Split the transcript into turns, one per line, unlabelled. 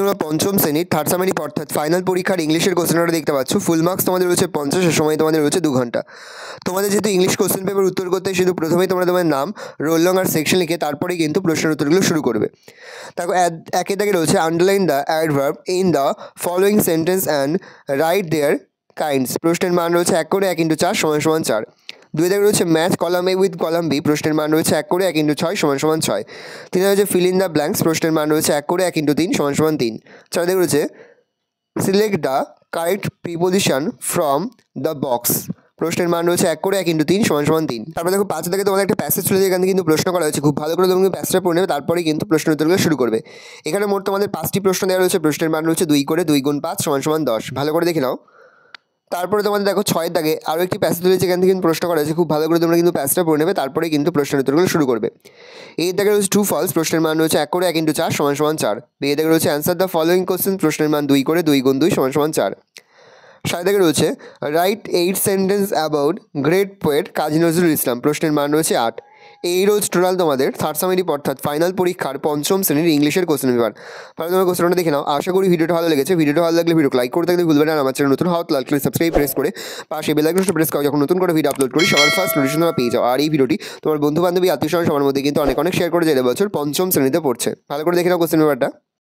তোমরা পঞ্চম শ্রেণীর থার্ড সামারি অর্থাৎ ফাইনাল পরীক্ষার ইংলিশের কোশ্চেনটা দেখতে পাচ্ছ। ফুল মার্কস তোমাদের রয়েছে 50, সময় তোমাদের রয়েছে 2 ঘন্টা। তোমাদের যেহেতু ইংলিশ কোশ্চেন পেপার উত্তর করতে শুধু প্রথমেই তোমরা তোমার নাম, রোল নং আর সেকশন লিখে তারপরেই কিন্তু প্রশ্নের উত্তরগুলো শুরু করবে। তারপর একে দাগে রয়েছে underline the adverb in the following sentence and write their kinds. প্রশ্নের মান রয়েছে 1 করে 1 × 4 = 4। 2 দাগে রয়েছে match column A with column B. প্রশ্নের মান রয়েছে 1 করে 1 × 6 = 6। 3 দাগে রয়েছে ফিল ইন দ্য ব্ল্যাঙ্কস। প্রশ্নের মান রয়েছে 1 করে 1 × 3 = 3। 4 দাগে রয়েছে select the correct preposition from the box. প্রশ্নের মান রয়েছে 1 করে 1 × 3 = 3। তারপরে দেখো 5 থেকে তোমাদের একটা প্যাসেজ চলে যায়, এখানে কিন্তু প্রশ্ন করা হয়েছে। খুব ভালো করে তুমি প্যাসেজটা পড়ে নেবে, তারপরেই কিন্তু প্রশ্ন উত্তরগুলো শুরু করবে। এখানে মোট তোমাদের 5টি প্রশ্ন দেওয়া রয়েছে। প্রশ্নের মান রয়েছে 2 করে 2 × 5 = 10। ভালো করে দেখে নাও। তারপরে তোমাদের দেখো 6 দাগে আরও একটি প্যাসেজ রয়েছে, এখান থেকে কিন্তু প্রশ্ন করা হয়েছে। খুব ভালো করে তোমরা কিন্তু প্যাসেজটা পড়ে নেবে, তারপরেই কিন্তু প্রশ্নের উত্তরগুলো শুরু করবে। এই দাগে রয়েছে ট্রু ফলস। প্রশ্নের মান রয়েছে 1 করে 1 × 4 = 4। এই দাগে রয়েছে অ্যান্সার দ্য ফলোয়িং কোশ্চেন। প্রশ্নের মান 2 করে 2 × 2 = 4। 7 দাগে রয়েছে write 8 sentence about great poet Kazi Nazrul Islam. প্রশ্নের মান রয়েছে 8। এই রোজ টোটাল তোমাদের থার্ড সামারি অর্থাৎ ফাইনাল পরীক্ষার পঞ্চম শ্রেণীর ইংলিশের কোশ্চেন পেপার। তাহলে তোমার কোশ্চেনটা দেখে নাও। আশা করি ভিডিওটা ভালো লেগেছে। ভিডিওটা ভালো লাগলে ভিডিও লাইক করতে থাকলে ভুলবে না। আমার চ্যানেল নতুন হওয়া লাইক করে সাবস্ক্রাইব প্রেস করে পাশে বেল আইকনটা প্রেস করো, যখন নতুন করে ভিডিও আপলোড করি সবার ফার্স্ট নোটিফিকেশন তোমরা পেয়ে যাও। আর এই ভিডিওটি তোমার বন্ধু বান্ধবী আত্মীয় স্বজন সবার মধ্যে কিন্তু অনেক শেয়ার করে যে বছর পঞ্চম শ্রেণীতে পড়ছে। ভালো করে দেখে নাও কোশ্চেন পেপারটা।